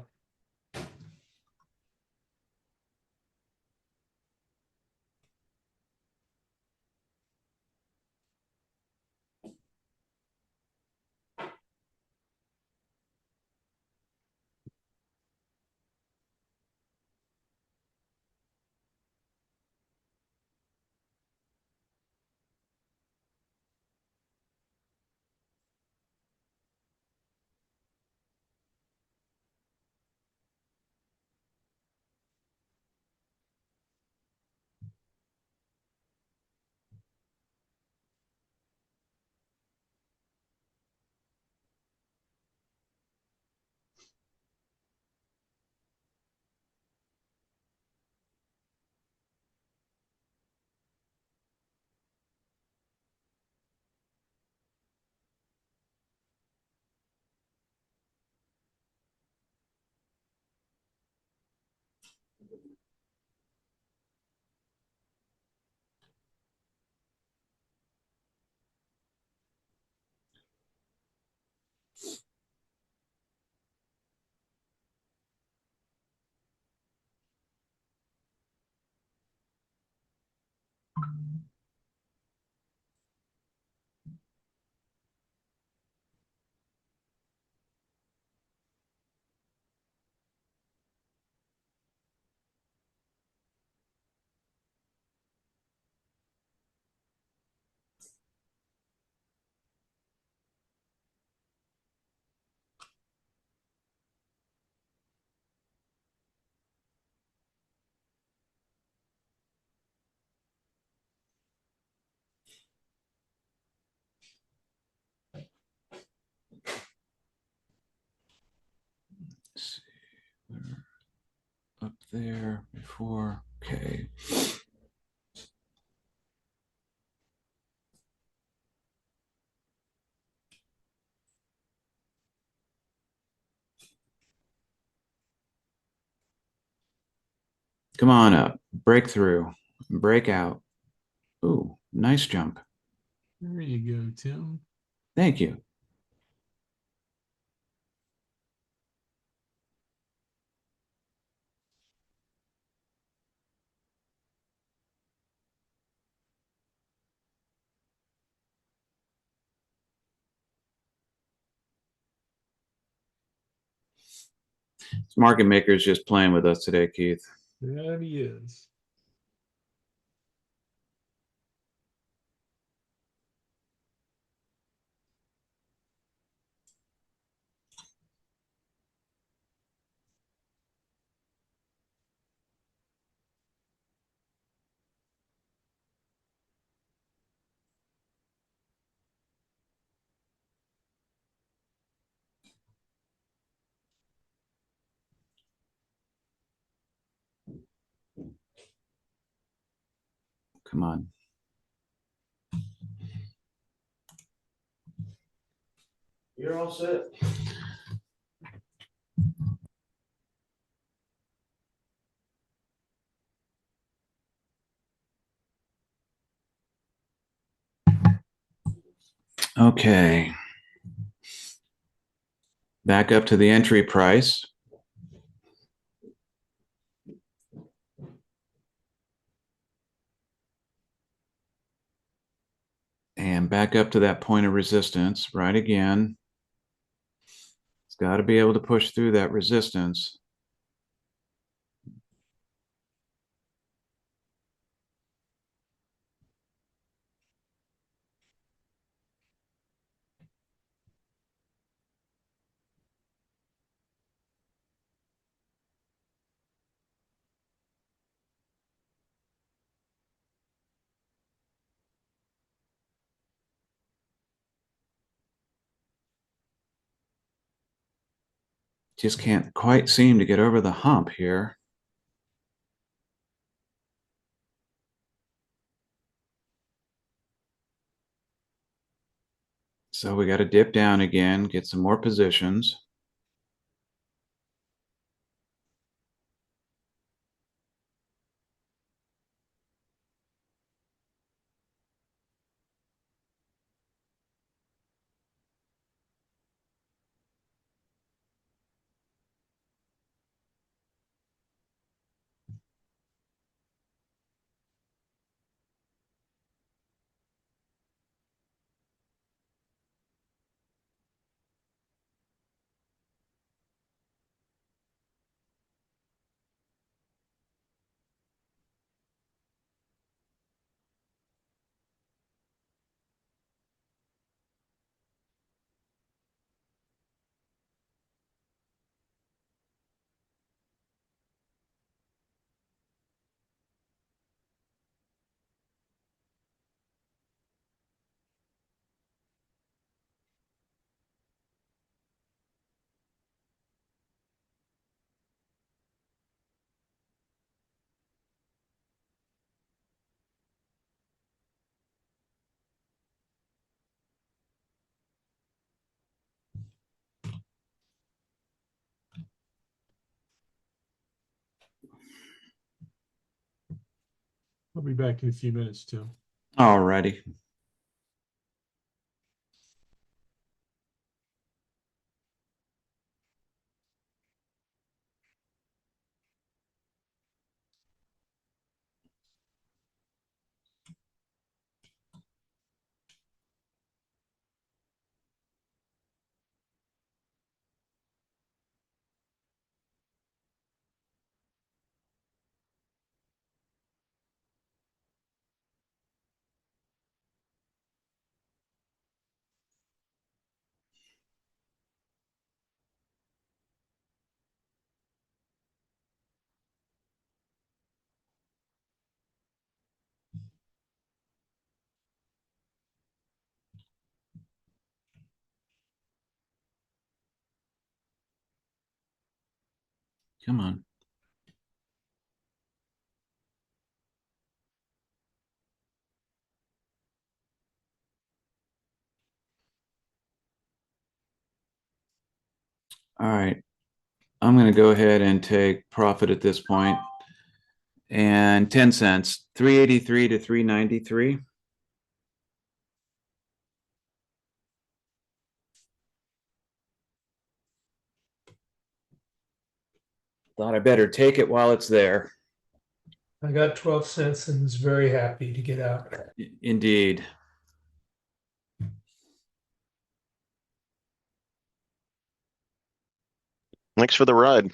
Let's see. We're up there before. Okay. Come on up. Break through. Break out. Ooh, nice jump. There you go, Tim. Thank you. This market maker is just playing with us today, Keith. There he is. Come on. You're all set. Okay. Back up to the entry price. And back up to that point of resistance, right again. It's got to be able to push through that resistance. Just can't quite seem to get over the hump here. So we got to dip down again, get some more positions. I'll be back in a few minutes too. Alrighty. Come on. All right. I'm going to go ahead and take profit at this point. And 10 cents, 383 to 393. Thought I better take it while it's there. I got 12 cents and was very happy to get out. Indeed. Thanks for the ride.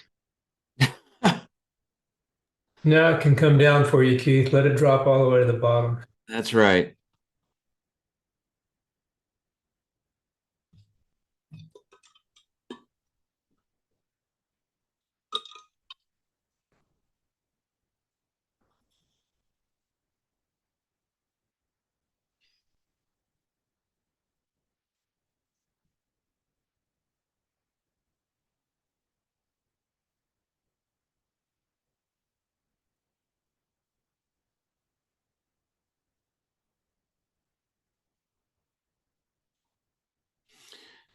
Now it can come down for you, Keith. Let it drop all the way to the bottom. That's right.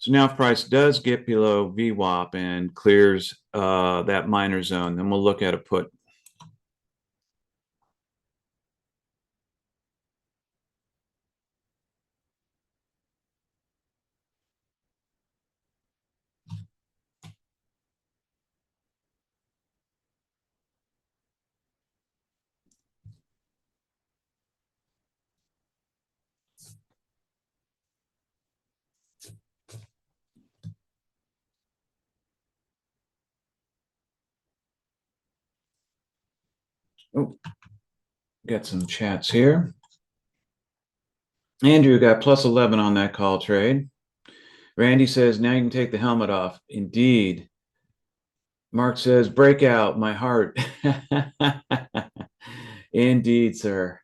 So now if price does get below VWAP and clears that minor zone, then we'll look at a put. Oh, got some chats here. Andrew got plus 11 on that call trade. Randy says, now you can take the helmet off. Indeed. Mark says, breakout, my heart. Indeed, sir.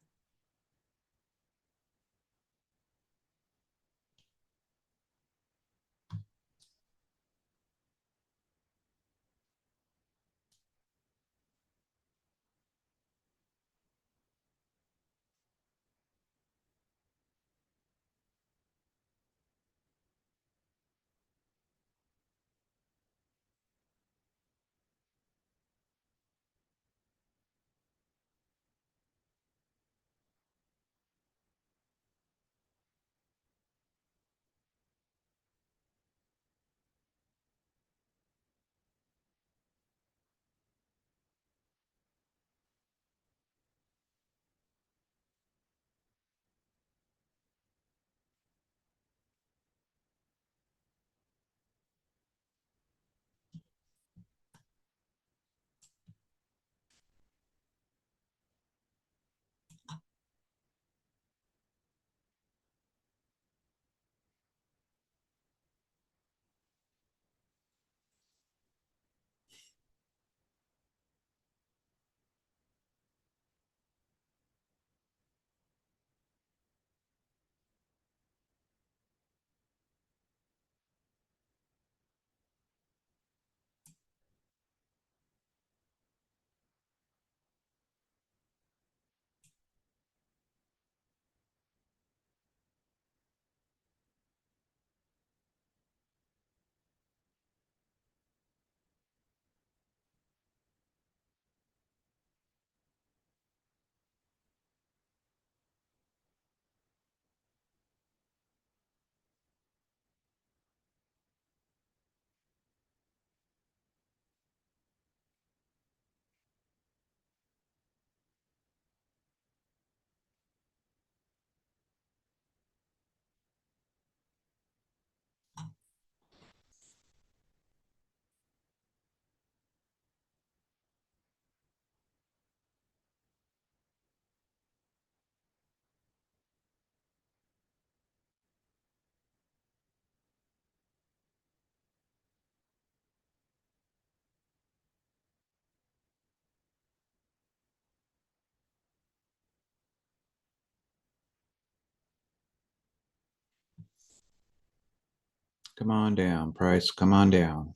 Come on down, price. Come on down.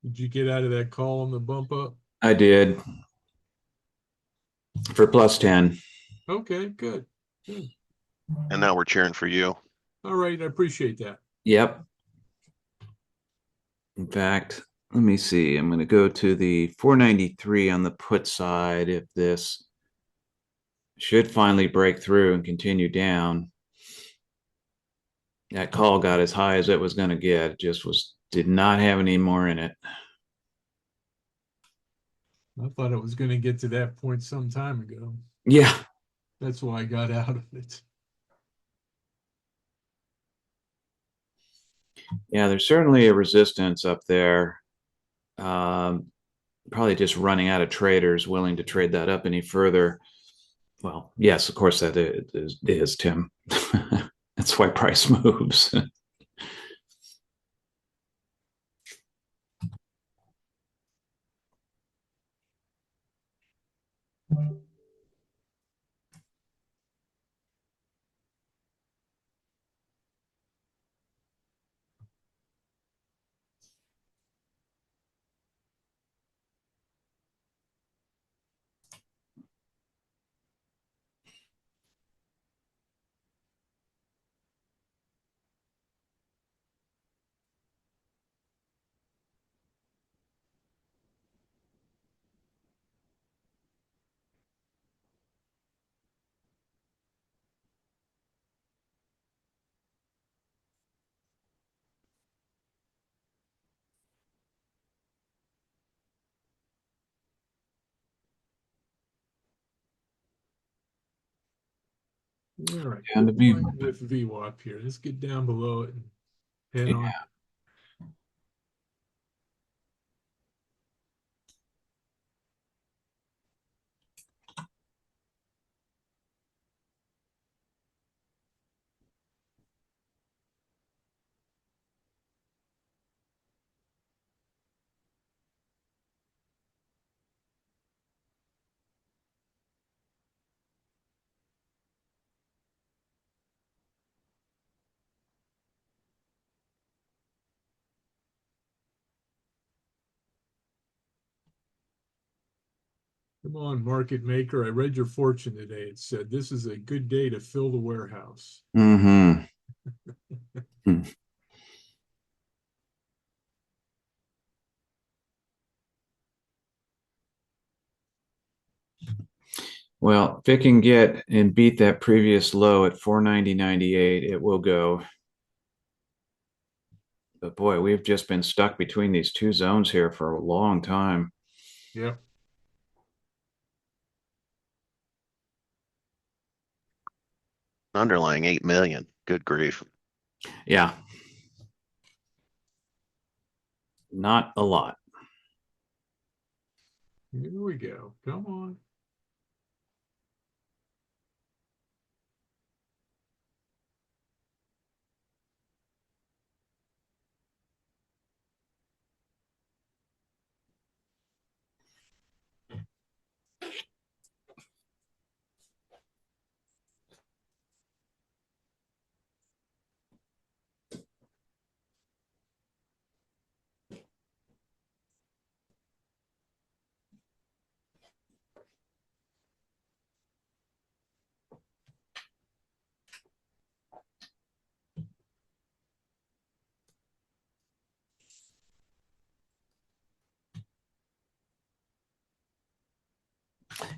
Did you get out of that call on the bump up? I did for plus 10. Okay, good. And now we're cheering for you. All right, I appreciate that. Yep. In fact, let me see. I'm going to go to the 493 on the put side. If this should finally break through and continue down, that call got as high as it was going to get. It just did not have any more in it. I thought it was going to get to that point some time ago. Yeah. That's why I got out of it. Yeah, there's certainly a resistance up there. Probably just running out of traders willing to trade that up any further. Well, yes, of course that is Tim. That's why price moves. All right. Down to Fine VWAP. with VWAP here. Let's get down below it and head Yeah. on. Come on, market maker. I read your fortune today. It said this is a good day to fill the warehouse. Mm-hmm. Hmm. Well, if it can get and beat that previous low at 490.98, it will go. But boy, we've just been stuck between these two zones here for a long time. Yep. Underlying 8 million. Good grief. Yeah. Not a lot. Here we go. Come on.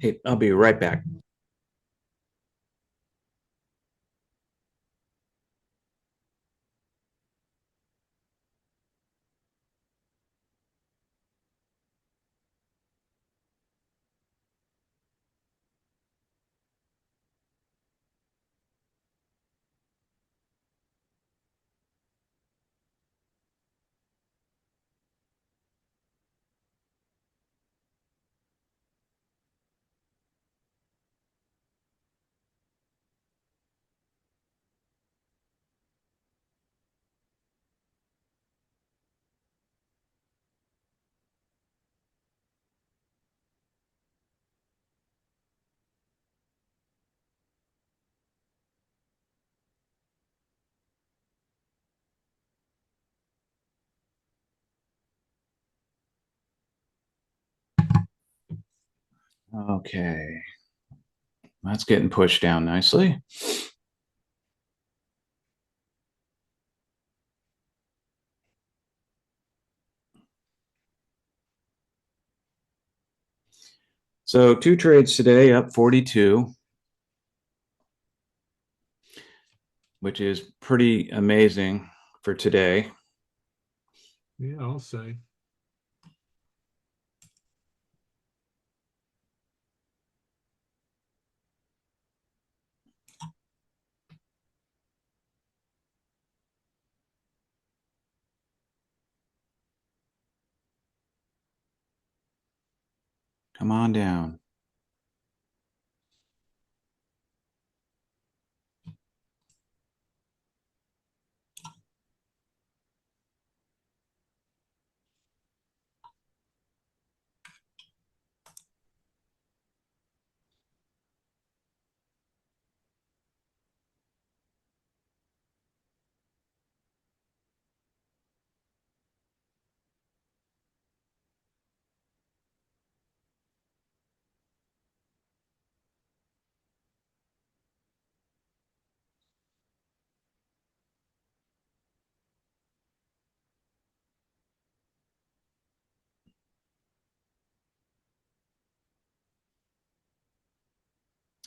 Hey, I'll be right back. Okay. That's getting pushed down nicely. So 2 trades today, up 42, which is pretty amazing for today. Yeah, I'll say. Come on down.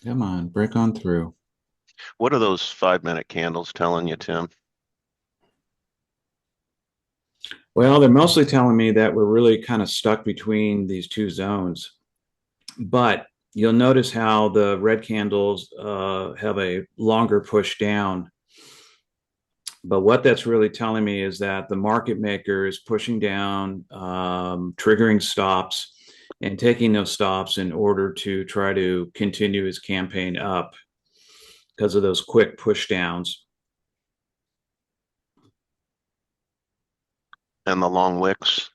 Come on, break on through. What are those 5-minute candles telling you, Tim? Well, they're mostly telling me that we're really kind of stuck between these two zones. But you'll notice how the red candles have a longer push down. But what that's really telling me is that the market maker is pushing down, triggering stops, and taking those stops in order to try to continue his campaign up because of those quick push downs. And the long wicks.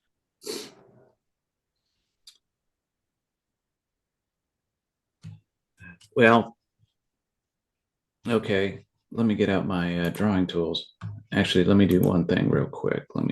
Well, okay, let me get out my drawing tools. Actually, let me do one thing real quick. Let me